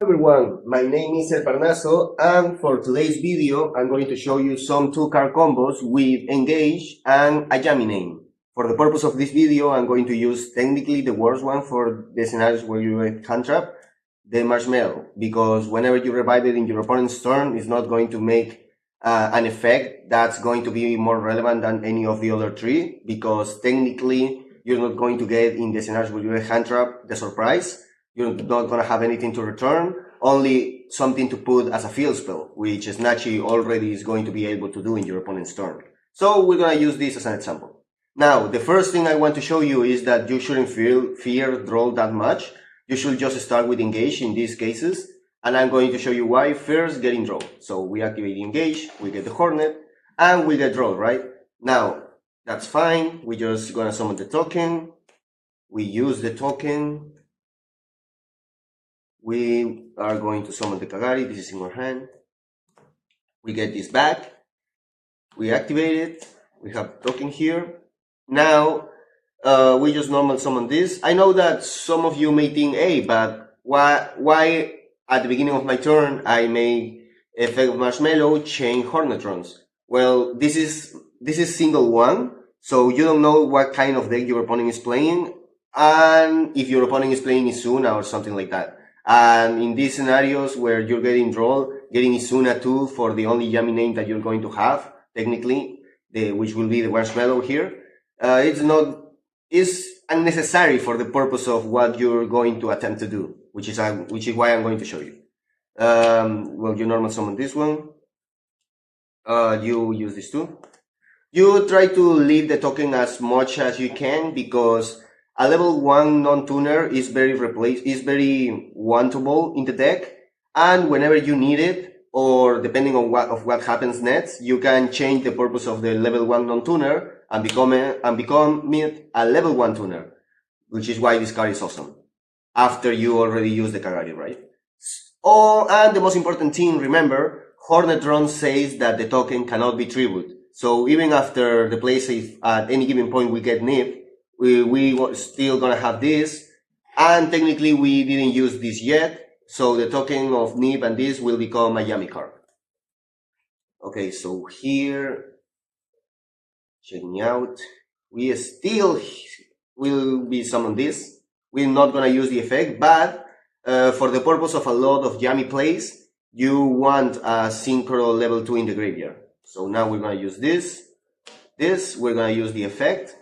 Everyone, my name is El Parnaso, and for today's video I'm going to show you some two card combos with engage and a yummy name. For the purpose of this video I'm going to use technically the worst one for the scenarios where you get hand trap, the marshmallow, because whenever you revive it in your opponent's turn it's not going to make an effect that's going to be more relevant than any of the other three, because technically you're not going to get in the scenarios where you get hand trap the surprise. You're not going to have anything to return, only something to put as a field spell, which Snatchy already is going to be able to do in your opponent's turn. So we're going to use this as an example. Now, the first thing I want to show you is that you shouldn't fear draw that much. You should just start with engage in these cases, and I'm going to show you why. First, getting draw. So we activate engage, we get the hornet, and we get draw, right? Now, that's fine. We're just going to summon the token. We use the token. We are going to summon the Kagari. This is in our hand. We get this back. We activate it. We have token here. Now, we just normal summon this. I know that some of you may think, hey, but why at the beginning of my turn I make effect of marshmallow, chain hornetrons? Well, this is single one, so you don't know what kind of deck your opponent is playing, and if your opponent is playing Isuna or something like that. And in these scenarios where you're getting draw, getting Isuna 2 for the only yummy name that you're going to have, technically, which will be the marshmallow here, it's unnecessary for the purpose of what you're going to attempt to do, which is why I'm going to show you. Well, you normal summon this one. You use this too. You try to leave the token as much as you can, because a level 1 non-tuner is very wantable in the deck, and whenever you need it, or depending on what happens next, you can change the purpose of the level 1 non-tuner and become it a level 1 tuner, which is why this card is awesome. After you already use the Kagari, right? Oh, and the most important thing, remember, Hornetron says that the token cannot be tribute. So even after the play safe at any given point we get Nip, we still gonna have this, and technically we didn't use this yet, so the token of Nib and this will become a yummy card. Okay, so here, checking out, we still will be summon this. We're not gonna use the effect, but for the purpose of a lot of yummy plays, you want a synchro level 2 in the graveyard. So now we're gonna use this, we're gonna use the effect.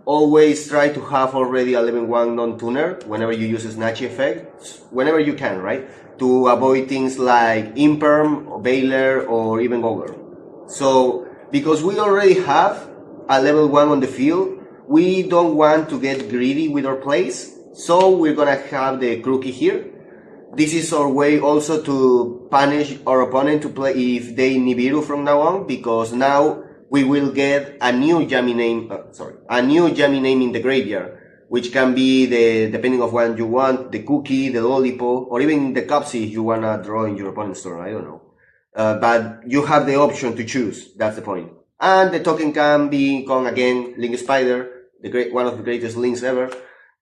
Always try to have already a level 1 non-tuner whenever you use a snatch effect, whenever you can, right? To avoid things like Imperm, or Baylor, or even Ogre. So, because we already have a level 1 on the field, we don't want to get greedy with our plays, so we're gonna have the Crookie here. This is our way also to punish our opponent to play if they Nibiru from now on, because now we will get a new yummy name, in the graveyard, which can be depending on what you want, the cookie, the lollipop, or even the cupsy if you wanna draw in your opponent's turn, I don't know. But you have the option to choose, that's the point. And the token can become again Link Spider, one of the greatest links ever.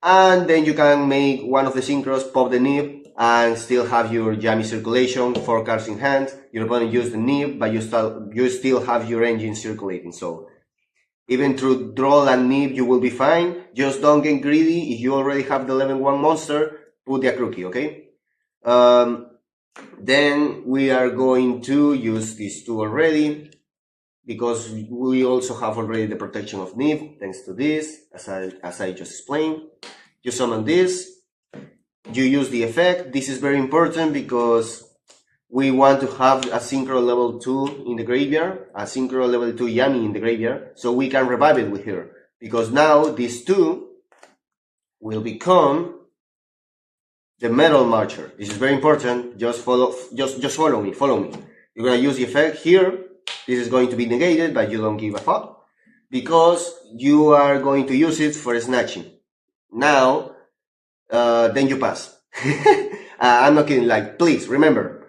And then you can make one of the synchros, pop the Nib, and still have your yummy circulation, 4 cards in hand. Your opponent used the Nib, but you still have your engine circulating. So even through draw and Nib, you will be fine. Just don't get greedy. If you already have the level 1 monster, put the Crookie, okay? Then we are going to use these two already, because we also have already the protection of Nib, thanks to this, as I just explained. You summon this. You use the effect. This is very important because we want to have a synchro level 2 in the graveyard, a synchro level 2 yummy in the graveyard, so we can revive it with her. Because now these two will become the Metal Marcher. This is very important. Just follow me. You're gonna use the effect here. This is going to be negated, but you don't give a fuck, because you are going to use it for snatching. Now, then you pass. I'm not kidding, like, please remember,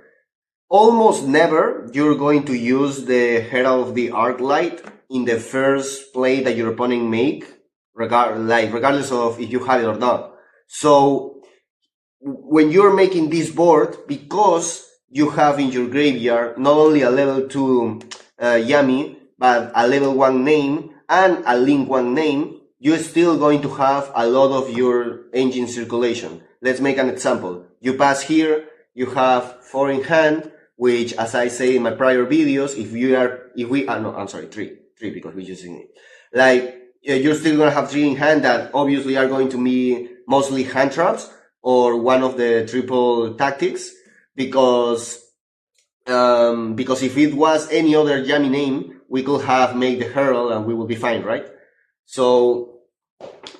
almost never you're going to use the Herald of the Arclight in the first play that your opponent make, regardless of if you have it or not. So when you're making this board, because you have in your graveyard not only a level 2 Yami, but a level 1 name and a link 1 name, you're still going to have a lot of your engine circulation. Let's make an example. You pass here, you have 4 in hand, which, as I say in my prior videos, three because we're using it. Like, you're still gonna have 3 in hand that obviously are going to be mostly hand traps or one of the triple tactics, because if it was any other Yami name, we could have made the Herald and we will be fine, right? So,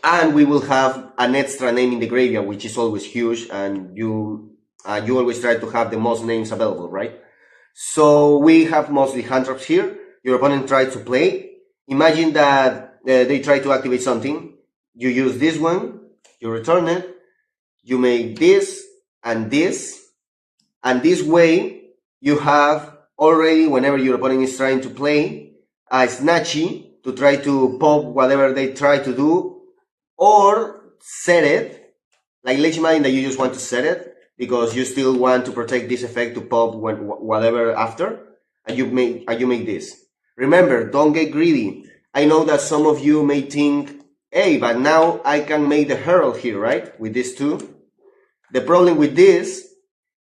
and we will have an extra name in the graveyard, which is always huge, and you always try to have the most names available, right? So we have mostly hand traps here. Your opponent tries to play. Imagine that they try to activate something. You use this one, you return it, you make this, and this way you have already, whenever your opponent is trying to play, a snatchy to try to pop whatever they try to do, or set it. Like, let's imagine that you just want to set it because you still want to protect this effect to pop whatever after, and you make this. Remember, don't get greedy. I know that some of you may think, hey, but now I can make the Herald here, right? With these two. The problem with this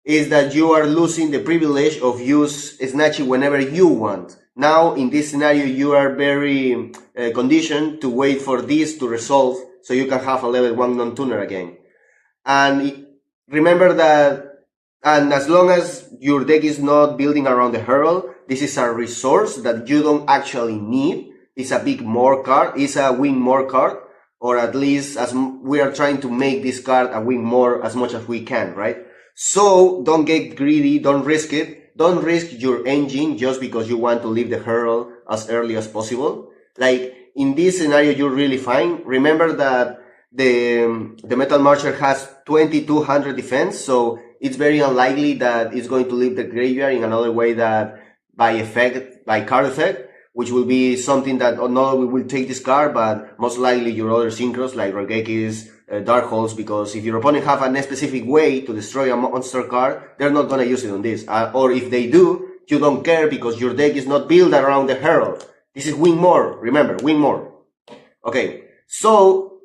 is that you are losing the privilege of use Snatchy whenever you want. Now, in this scenario, you are very conditioned to wait for this to resolve so you can have a level 1 non-tuner again. And remember that, and as long as your deck is not building around the Herald, this is a resource that you don't actually need. It's a big more card, it's a win more card, or at least as we are trying to make this card a win more as much as we can, right? So don't get greedy, don't risk it. Don't risk your engine just because you want to leave the Herald as early as possible. Like, in this scenario, you're really fine. Remember that the Metal Marcher has 2200 defense, so it's very unlikely that it's going to leave the graveyard in another way that by card effect, which will be something that not only will take this card, but most likely your other synchros like Regeki's, Dark Holes, because if your opponent have a specific way to destroy a monster card, they're not gonna use it on this. Or if they do, you don't care because your deck is not built around the Herald. This is win more, remember, win more. Okay, so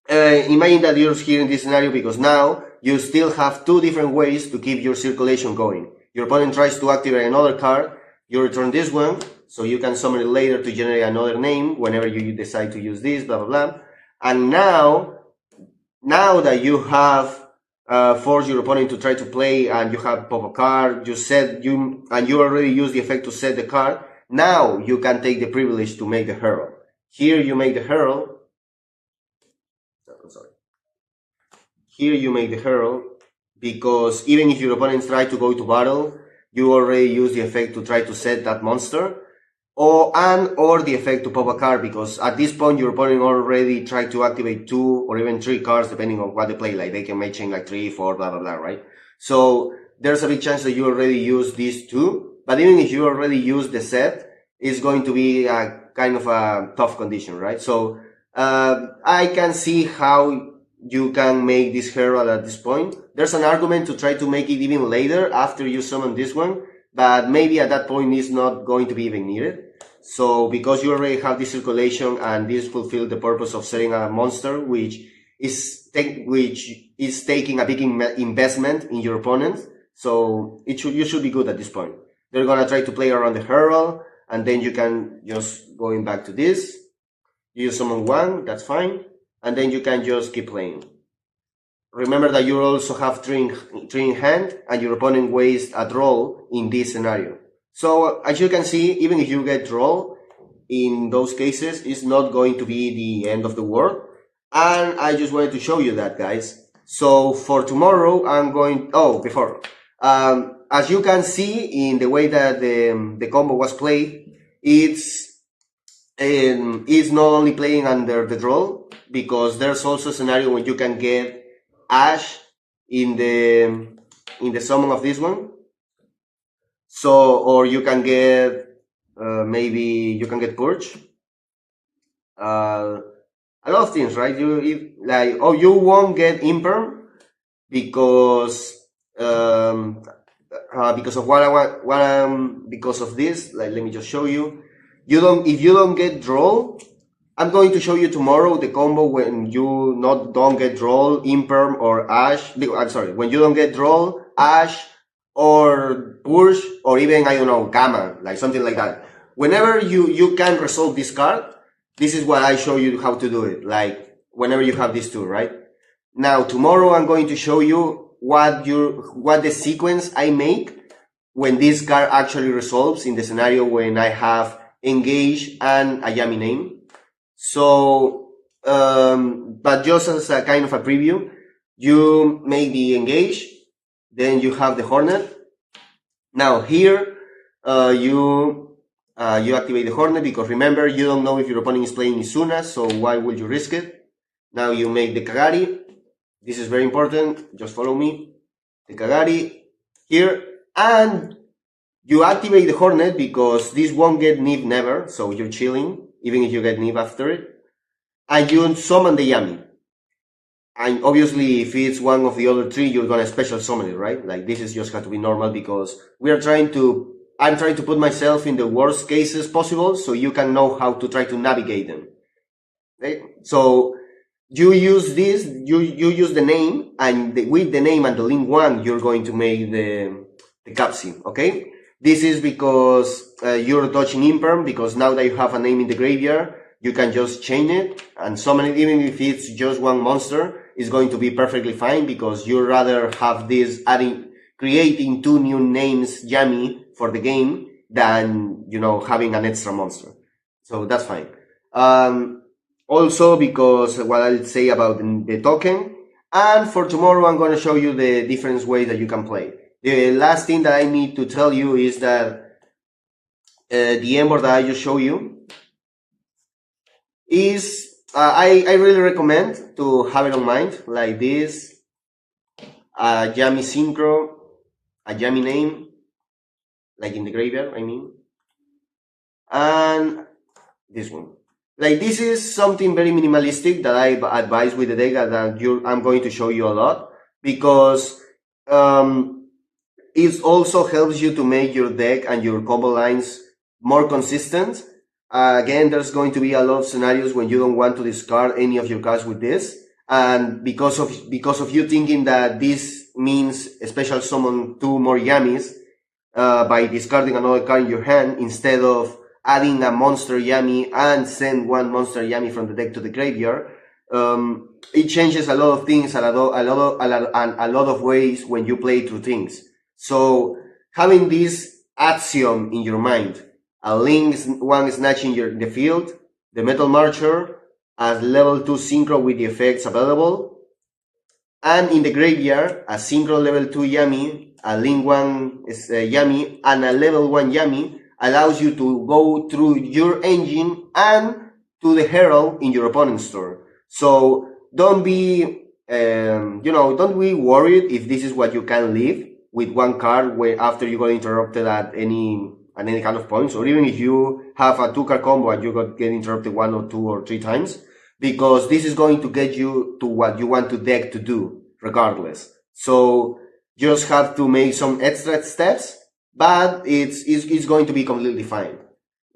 imagine that you're here in this scenario because now you still have 2 different ways to keep your circulation going. Your opponent tries to activate another card, you return this one, so you can summon it later to generate another name whenever you decide to use this, blah, blah, blah. And now that you have forced your opponent to try to play and you have pop a card, you already used the effect to set the card, now you can take the privilege to make the Herald. Here you make the Herald. Here you make the Herald because even if your opponents try to go to battle, you already use the effect to try to set that monster, or the effect to pop a card, because at this point your opponent already tried to activate 2 or even 3 cards depending on what they play. Like, they can make chain like 3, 4, blah blah blah, right? So there's a big chance that you already use these 2, but even if you already use the set, it's going to be a kind of a tough condition, right? So I can see how you can make this Herald at this point. There's an argument to try to make it even later after you summon this one, but maybe at that point it's not going to be even needed. So because you already have this circulation and this fulfills the purpose of setting a monster, which is taking a big investment in your opponent, so you should be good at this point. They're gonna try to play around the Herald, and then you can just going back to this. You summon 1, that's fine, and then you can just keep playing. Remember that you also have 3 in hand, and your opponent wastes a draw in this scenario. So as you can see, even if you get draw, in those cases, it's not going to be the end of the world. And I just wanted to show you that, guys. So for tomorrow, I'm going... Oh, before. As you can see in the way that the combo was played, it's not only playing under the draw, because there's also a scenario when you can get Ash in the summon of this one. So, or you can get maybe you can get Purge. A lot of things, right? You won't get Imperm because because of what I want, because of this. Like, let me just show you. If you don't get draw, I'm going to show you tomorrow the combo when you don't get draw, imperm or ash. I'm sorry, when you don't get draw, ash or push, or even, I don't know, gamma, like something like that. Whenever you can resolve this card, this is what I show you how to do it. Like, whenever you have these two, right? Now, tomorrow I'm going to show you what the sequence I make when this card actually resolves in the scenario when I have engage and a Yami name. So, but just as a kind of a preview, you make the engage, then you have the Hornet. Now here, you activate the Hornet, because remember, you don't know if your opponent is playing Izuna, so why would you risk it? Now you make the Kagari. This is very important, just follow me. The Kagari here, and you activate the Hornet because this won't get Nib never, so you're chilling, even if you get Nib after it. And you summon the Yami. And obviously, if it's one of the other three, you're gonna special summon it, right? Like, this is just got to be normal, because I'm trying to put myself in the worst cases possible, so you can know how to try to navigate them. Okay? So, you use this, you use the name, and with the name and the link 1, you're going to make the capsule, okay? This is because you're dodging imperm, because now that you have a name in the graveyard, you can just change it and summon it. Even if it's just one monster, it's going to be perfectly fine, because you'd rather have this creating 2 new names Yami for the game than, having an extra monster. So that's fine. Also, because what I'll say about the token, and for tomorrow I'm going to show you the different ways that you can play. The last thing that I need to tell you is that the Ember that I just showed you is, I really recommend to have it on mind, like this, a Yami Synchro, a Yami name, like in the graveyard, I mean, and this one. Like, this is something very minimalistic that I advise with the deck, that I'm going to show you a lot, because it also helps you to make your deck and your combo lines more consistent. Again, there's going to be a lot of scenarios when you don't want to discard any of your cards with this, and because of you thinking that this means a special summon 2 more Yamis by discarding another card in your hand, instead of adding a monster Yami and send 1 monster Yami from the deck to the graveyard, it changes a lot of things, a lot of ways when you play through things. So having this axiom in your mind, a link 1 snatching the field, the Metal Marcher as level 2 synchro with the effects available, and in the graveyard a synchro level 2 Yami, a link 1 Yami, and a level 1 Yami, allows you to go through your engine and to the Herald in your opponent's store. So don't be, don't be worried if this is what you can leave with 1 card after you got interrupted at any kind of points, or even if you have a 2-card combo and you get interrupted 1 or 2 or 3 times, because this is going to get you to what you want the deck to do regardless. So just have to make some extra steps, but it's going to be completely fine.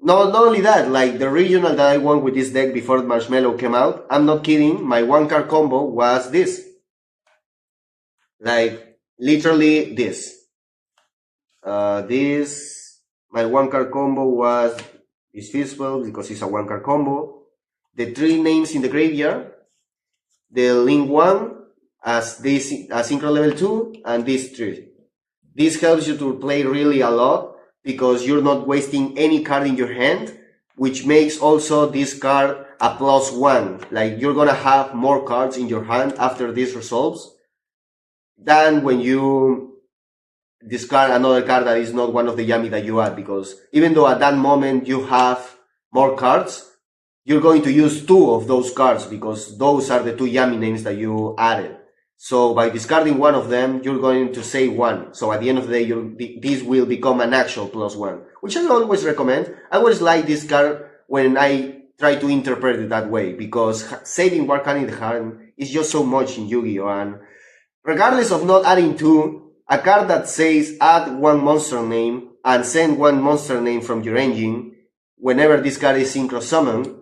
Not only that, like the regional that I won with this deck before Marshmallow came out, I'm not kidding, my 1-card combo was this. Like, literally this. My 1-card combo was this Fistball, because it's a 1-card combo. The 3 names in the graveyard, the link 1 as this synchro level 2, and these 3. This helps you to play really a lot, because you're not wasting any card in your hand, which makes also this card a +1. Like, you're gonna have more cards in your hand after this resolves than when you discard another card that is not one of the Yami that you add, because even though at that moment you have more cards, you're going to use 2 of those cards, because those are the 2 Yami names that you added. So by discarding 1 of them, you're going to save 1. So at the end of the day, this will become an actual +1, which I always recommend. I always like this card when I try to interpret it that way, because saving 1 card in the hand is just so much in Yu-Gi-Oh! And Regardless of not adding two, a card that says add one monster name and send one monster name from your engine whenever this card is synchro summoned,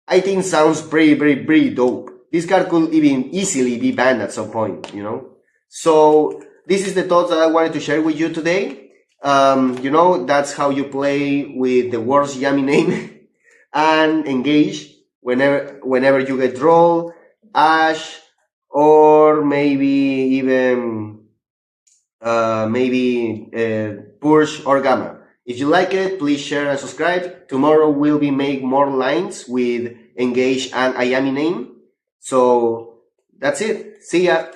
I think sounds pretty dope. This card could even easily be banned at some point, you know? So this is the thoughts that I wanted to share with you today. You know, that's how you play with the worst yummy name and engage whenever you get roll, ash, or maybe even push or gamma. If you like it, please share and subscribe. Tomorrow we'll be make more lines with engage and Ayami name. So that's it. See ya.